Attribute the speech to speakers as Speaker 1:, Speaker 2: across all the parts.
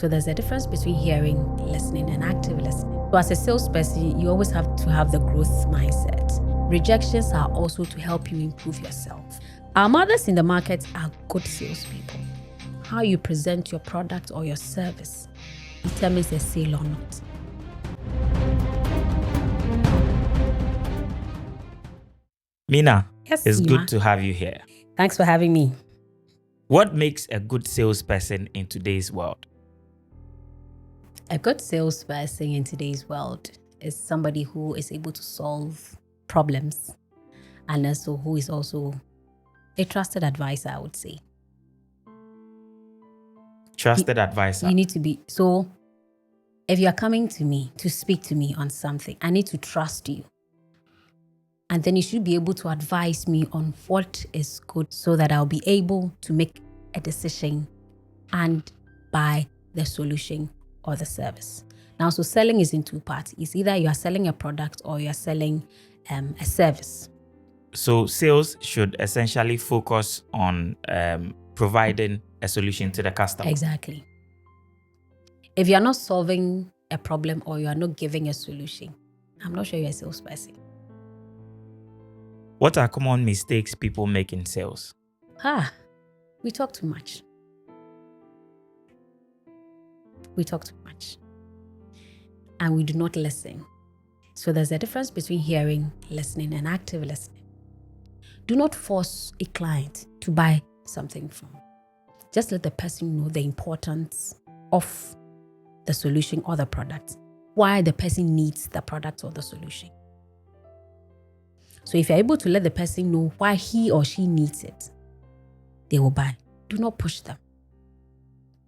Speaker 1: So there's a difference between hearing, listening, and active listening. So as a salesperson, you always have to have the growth mindset. Rejections are also to help you improve yourself. Our mothers in the market are good salespeople. How you present your product or your service determines a sale or not.
Speaker 2: Mina,
Speaker 1: Yes,
Speaker 2: it's
Speaker 1: Ima.
Speaker 2: good to have you here.
Speaker 1: Thanks for having me.
Speaker 2: What makes a good salesperson in today's world?
Speaker 1: A good salesperson in today's world is somebody who is able to solve problems and also who is also a trusted advisor, I would say.
Speaker 2: Trusted advisor.
Speaker 1: You need to be, so if you are coming to me to speak to me on something, I need to trust you. And then you should be able to advise me on what is good so that I'll be able to make a decision and buy the solution or the service. Now, so selling is in two parts. It's either you are selling a product or you are selling a service.
Speaker 2: So sales should essentially focus on providing a solution to the customer.
Speaker 1: Exactly. If you are not solving a problem or you are not giving a solution, I'm not sure you're a salesperson.
Speaker 2: What are common mistakes people make in sales?
Speaker 1: We talk too much. We talk too much. And we do not listen. So there's a difference between hearing, listening, and active listening. Do not force a client to buy something from. Just let the person know the importance of the solution or the product, why the person needs the product or the solution. So if you're able to let the person know why he or she needs it, they will buy. Do not push them.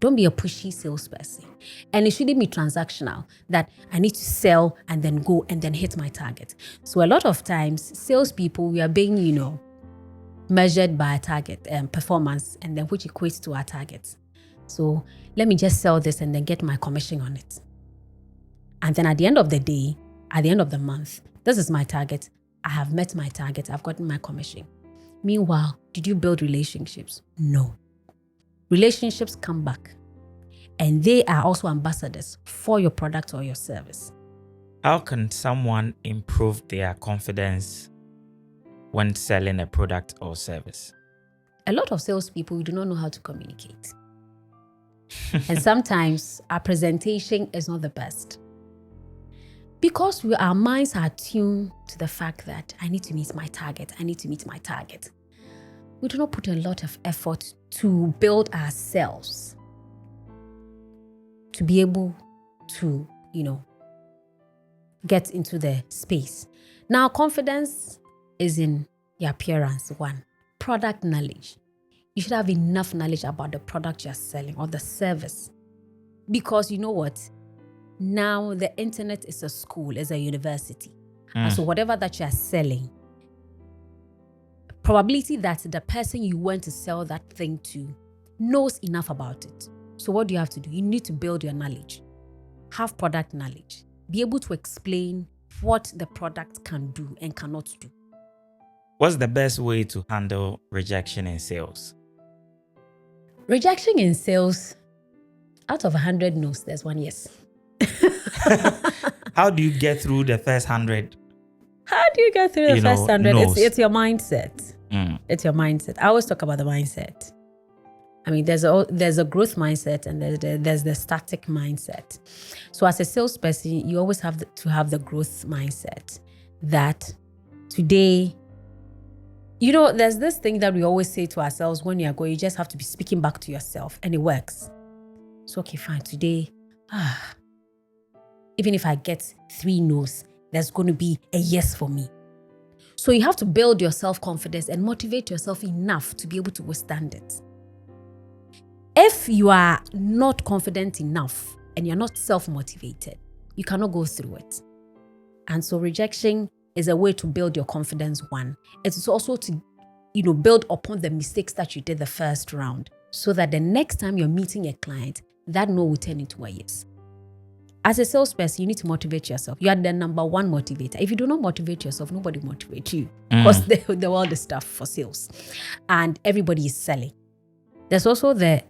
Speaker 1: Don't be a pushy salesperson. And it shouldn't be transactional, that I need to sell and then go and then hit my target. So a lot of times, salespeople, we are being, measured by a target performance, and then which equates to our targets. So let me just sell this and then get my commission on it. And then at the end of the day, at the end of the month, this is my target. I have met my target. I've gotten my commission. Meanwhile, did you build relationships? No. Relationships come back, and they are also ambassadors for your product or your service.
Speaker 2: How can someone improve their confidence when selling a product or service?
Speaker 1: A lot of salespeople do not know how to communicate. And sometimes our presentation is not the best. Because our minds are tuned to the fact that I need to meet my target. We do not put a lot of effort to build ourselves to be able to, get into the space. Now, confidence is in your appearance, one. Product knowledge. You should have enough knowledge about the product you're selling or the service. Because you know what? Now the internet is a school, is a university. And so whatever that you're selling, probability that the person you went to sell that thing to knows enough about it. So what do you have to do? You need to build your knowledge. Have product knowledge. Be able to explain what the product can do and cannot do.
Speaker 2: What's the best way to handle rejection in sales?
Speaker 1: Rejection in sales, out of 100 no's, there's one yes.
Speaker 2: How do you get through the first 100?
Speaker 1: How do you get through the first 100?
Speaker 2: no's?
Speaker 1: It's your mindset. It's your mindset. I always talk about the mindset. I mean, there's a growth mindset and there's the static mindset. So as a salesperson, you always have to have the growth mindset that today, there's this thing that we always say to ourselves when you are going, you just have to be speaking back to yourself, and it works. So, okay, fine. Today, even if I get 3 no's, there's going to be a yes for me. So you have to build your self-confidence and motivate yourself enough to be able to withstand it. If you are not confident enough and you're not self-motivated, you cannot go through it. And so rejection is a way to build your confidence, one. It is also to, build upon the mistakes that you did the first round so that the next time you're meeting a client, that no will turn into a yes. As a salesperson, you need to motivate yourself. You are the number one motivator. If you do not motivate yourself, nobody will motivate you. Because the world is tough for sales. And everybody is selling. There's also the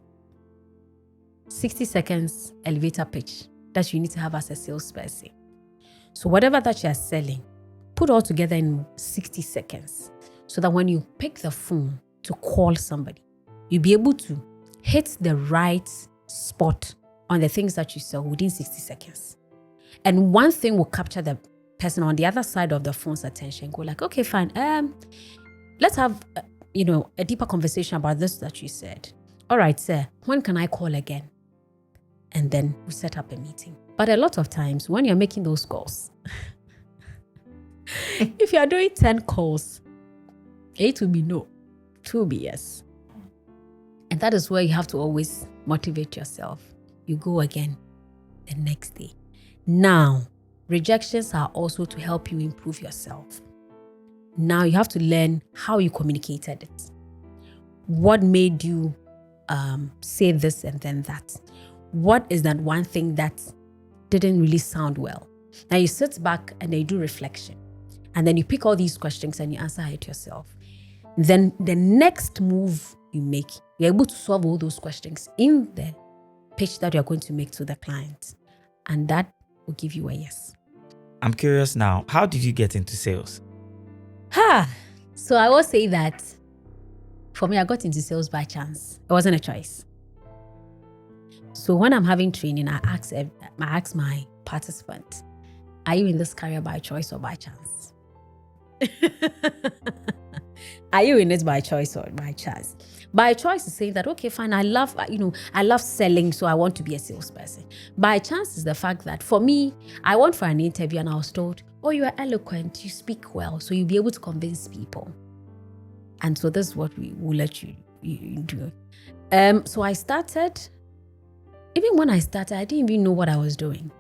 Speaker 1: 60 seconds elevator pitch that you need to have as a salesperson. So whatever that you are selling, put all together in 60 seconds so that when you pick the phone to call somebody, you'll be able to hit the right spot on the things that you sell within 60 seconds. And one thing will capture the person on the other side of the phone's attention. Go like, okay, fine. Let's have, a deeper conversation about this that you said. All right, sir, when can I call again? And then we set up a meeting. But a lot of times when you're making those calls, if you are doing 10 calls, 8 will be no, 2 will be yes. And that is where you have to always motivate yourself. You go again the next day. Now, rejections are also to help you improve yourself. Now you have to learn how you communicated it. What made you say this and then that? What is that one thing that didn't really sound well? Now you sit back and then you do reflection. And then you pick all these questions and you answer it yourself. Then the next move you make, you're able to solve all those questions in the pitch that you're going to make to the client. And that will give you a yes.
Speaker 2: I'm curious now, how did you get into sales?
Speaker 1: So I will say that for me, I got into sales by chance. It wasn't a choice. So when I'm having training, I ask my participants, are you in this career by choice or by chance? Are you in it by choice or by chance? By choice is saying that, okay, fine, I love selling, so I want to be a salesperson. By chance is the fact that for me, I went for an interview and I was told, oh, you are eloquent, you speak well, so you'll be able to convince people. And so this is what we will let you do. So I started, even when I started, I didn't even know what I was doing.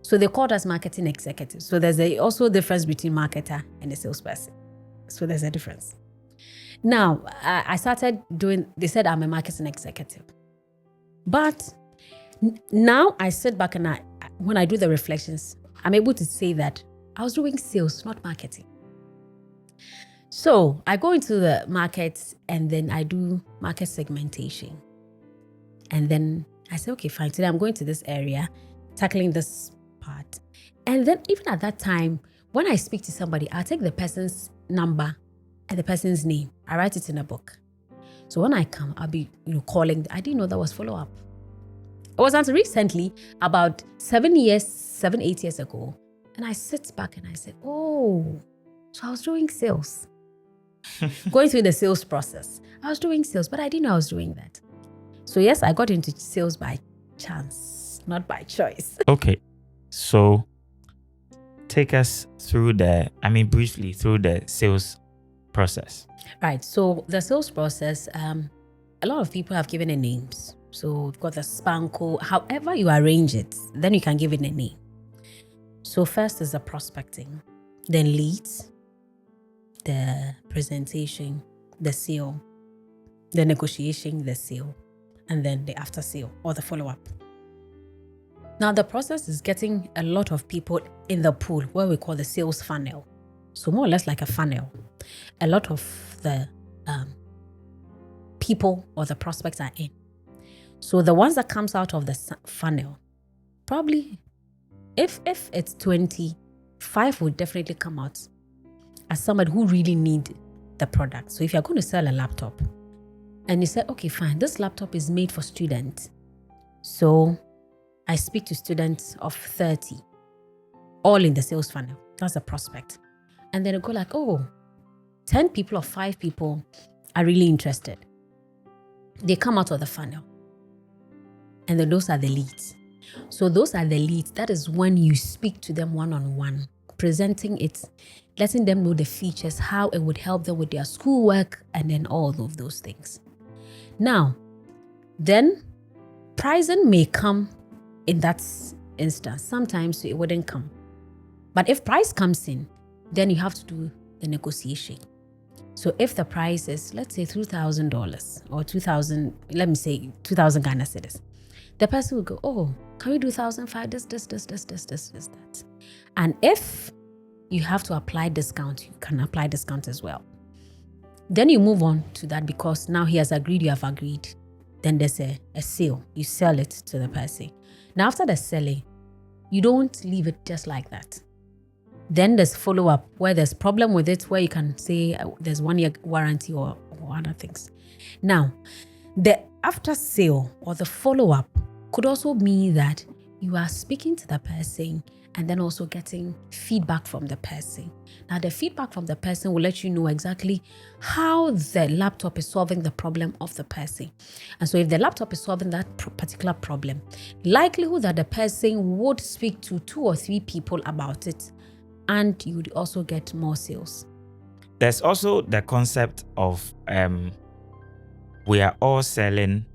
Speaker 1: So they called us marketing executives. So there's also a difference between marketer and a salesperson. So there's a difference. Now, I started they said I'm a marketing executive. But now I sit back and when I do the reflections, I'm able to say that I was doing sales, not marketing. So I go into the market and then I do market segmentation. And then I say, okay, fine, today I'm going to this area, tackling this part. And then even at that time, when I speak to somebody, I'll take the person's number and the person's name. I write it in a book. So when I come, I'll be calling. I didn't know that was follow-up. It was until recently, about 8 years ago, and I sit back and I said, oh, so I was doing sales. Going through the sales process. I was doing sales, but I didn't know I was doing that. So yes, I got into sales by chance, not by choice.
Speaker 2: Okay, so take us through briefly through the sales process.
Speaker 1: Right, so the sales process, a lot of people have given it names. So you've got the spanko, however you arrange it, then you can give it a name. So first is the prospecting, then leads, the presentation, the sale, the negotiation, the sale, and then the after sale or the follow-up. Now the process is getting a lot of people in the pool, where we call the sales funnel. So more or less like a funnel. A lot of the people or the prospects are in. So the ones that comes out of the funnel, probably if it's 20, 5 will definitely come out as somebody who really need the product. So if you're going to sell a laptop and you say, okay, fine, this laptop is made for students. So I speak to students of 30, all in the sales funnel. That's a prospect. And then I go like, oh, 10 people or 5 people are really interested. They come out of the funnel. And then those are the leads. So those are the leads. That is when you speak to them one-on-one, presenting it, letting them know the features, how it would help them with their schoolwork, and then all of those things. Now, then pricing may come in that instance. Sometimes it wouldn't come. But if price comes in, then you have to do the negotiation. So if the price is, let's say $2,000 or 2,000, let me say 2,000 Ghana cedis, the person will go, oh, can we do 1,500, this, that. And if you have to apply discount, you can apply discount as well. Then you move on to that because now he has agreed, you have agreed. Then there's a sale. You sell it to the person. Now, after the selling, you don't leave it just like that. Then there's follow-up where there's problem with it, where you can say there's 1 year warranty or other things. Now, the after sale or the follow-up could also mean that you are speaking to the person and then also getting feedback from the person. Now, the feedback from the person will let you know exactly how the laptop is solving the problem of the person. And so if the laptop is solving that particular problem, likelihood that the person would speak to 2 or 3 people about it, and you would also get more sales.
Speaker 2: There's also the concept of we are all selling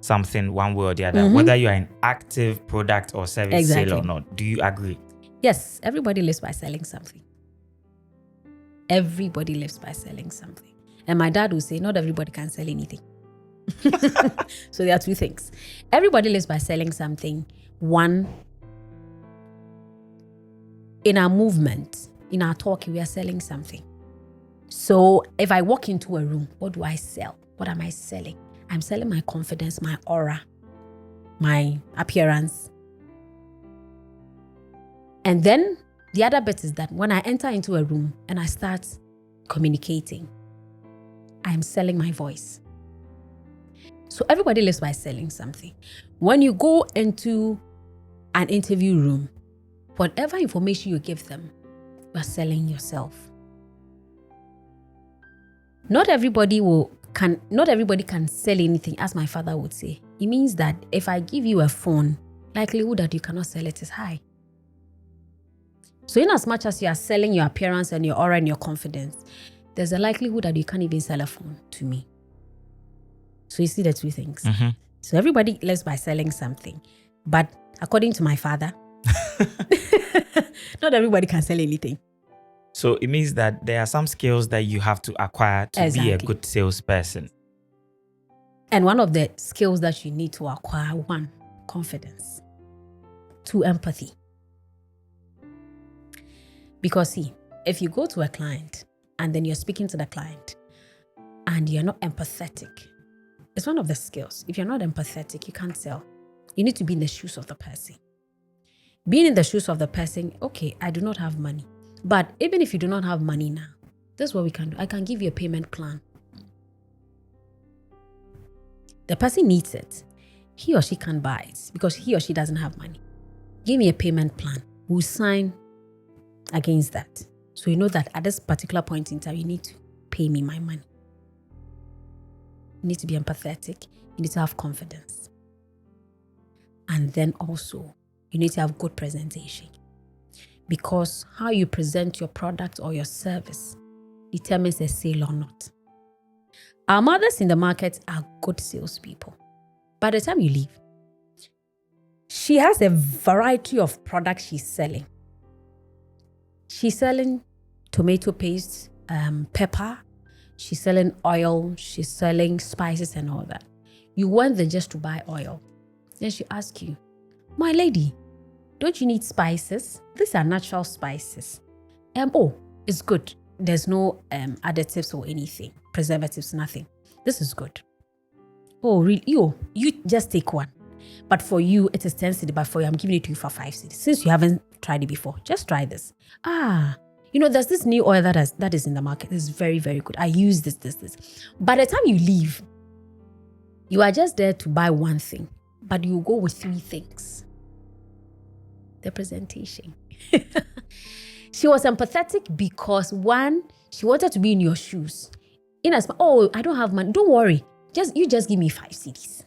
Speaker 2: something one way or the other, whether you are an active product or service sale or not. Do you agree?
Speaker 1: Yes, everybody lives by selling something. Everybody lives by selling something. And my dad would say, not everybody can sell anything. So there are 2 things. Everybody lives by selling something. One, in our movement, in our talking, we are selling something. So if I walk into a room, what do I sell? What am I selling? I'm selling my confidence, my aura, my appearance. And then the other bit is that when I enter into a room and I start communicating, I'm selling my voice. So everybody lives by selling something. When you go into an interview room, whatever information you give them, you're selling yourself. Not everybody can sell anything, as my father would say. It means that if I give you a phone, likelihood that you cannot sell it is high. So in as much as you are selling your appearance and your aura and your confidence, there's a likelihood that you can't even sell a phone to me. So you see the 2 things. So everybody lives by selling something. But according to my father, not everybody can sell anything.
Speaker 2: So it means that there are some skills that you have to acquire to be a good salesperson.
Speaker 1: And one of the skills that you need to acquire, 1, confidence. 2, empathy. Because see, if you go to a client and then you're speaking to the client and you're not empathetic, it's one of the skills. If you're not empathetic, you can't sell. You need to be in the shoes of the person. Being in the shoes of the person, okay, I do not have money. But even if you do not have money now, this is what we can do. I can give you a payment plan. The person needs it. He or she can't buy it because he or she doesn't have money. Give me a payment plan. We'll sign against that. So you know that at this particular point in time, you need to pay me my money. You need to be empathetic. You need to have confidence. And then also, you need to have good presentation. Because how you present your product or your service determines a sale or not. Our mothers in the market are good salespeople. By the time you leave, she has a variety of products she's selling. She's selling tomato paste, pepper. She's selling oil. She's selling spices and all that. You went there just to buy oil. Then she asks you, my lady, don't you need spices? These are natural spices. Oh, it's good. There's no additives or anything, preservatives, nothing. This is good. Oh, really? You just take 1. But for you, it is 10 cedi. But for you, I'm giving it to you for 5 cedi. Since you haven't tried it before, just try this. There's this new oil that is in the market. It's very, very good. I use this. By the time you leave, you are just there to buy 1 thing, but you go with 3 things. The presentation. She was empathetic because 1, she wanted to be in your shoes. I don't have money. Don't worry. You just give me 5 cedis.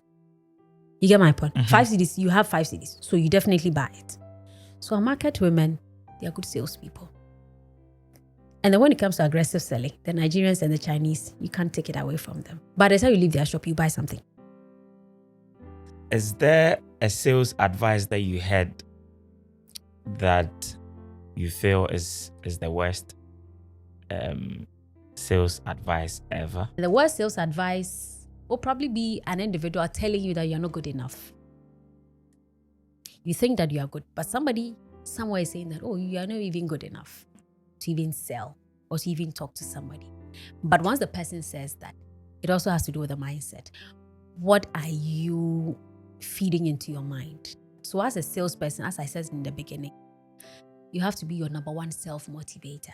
Speaker 1: You get my point? 5 cedis, you have 5 cedis. So you definitely buy it. So our market women, they are good salespeople. And then when it comes to aggressive selling, the Nigerians and the Chinese, you can't take it away from them. By the time you leave their shop, you buy something.
Speaker 2: Is there a sales advice that you had that you feel is the worst sales advice ever?
Speaker 1: The worst sales advice will probably be an individual telling you that you're not good enough. You think that you are good, but somebody somewhere is saying that, oh, you are not even good enough to even sell or to even talk to somebody. But once the person says that, it also has to do with the mindset. what are you feeding into your mind? So as a salesperson, as I said in the beginning, you have to be your number one self-motivator.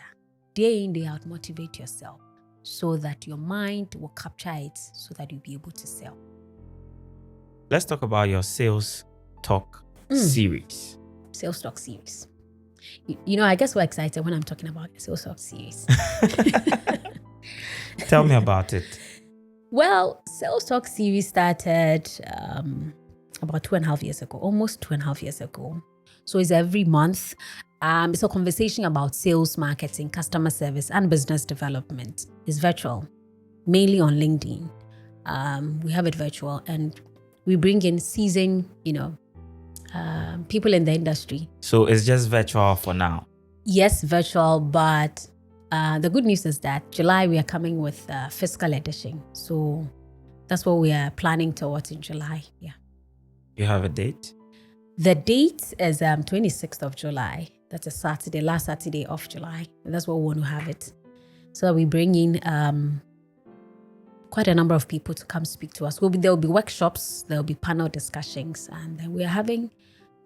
Speaker 1: Day in, day out, motivate yourself so that your mind will capture it so that you'll be able to sell.
Speaker 2: Let's talk about your sales talk series.
Speaker 1: Sales talk series. You know, I guess we're excited when I'm talking about the sales talk series.
Speaker 2: Tell me about it.
Speaker 1: Well, sales talk series started about 2.5 years ago, almost 2.5 years ago. So it's every month. It's a conversation about sales, marketing, customer service, and business development. It's virtual, mainly on LinkedIn. We have it virtual, and we bring in seasoned, people in the industry.
Speaker 2: So it's just virtual for now?
Speaker 1: Yes, virtual, but the good news is that July we are coming with a physical edition. So that's what we are planning towards in July. Yeah.
Speaker 2: You have a date?
Speaker 1: The date is 26th of July. That's a Saturday, last Saturday of July. And that's what we want to have it. So we bring in quite a number of people to come speak to us. There will be workshops, there will be panel discussions, and then we are having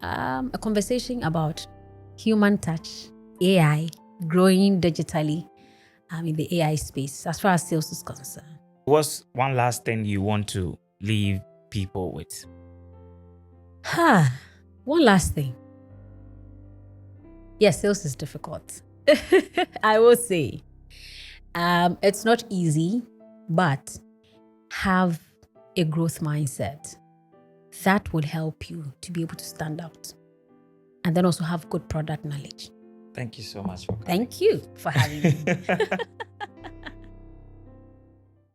Speaker 1: a conversation about human touch, AI, growing digitally in the AI space as far as sales is concerned.
Speaker 2: What's one last thing you want to leave people with?
Speaker 1: One last thing. Yes, sales is difficult. I will say. It's not easy, but have a growth mindset. That would help you to be able to stand out. And then also have good product knowledge.
Speaker 2: Thank you so much for coming.
Speaker 1: Thank you for having me.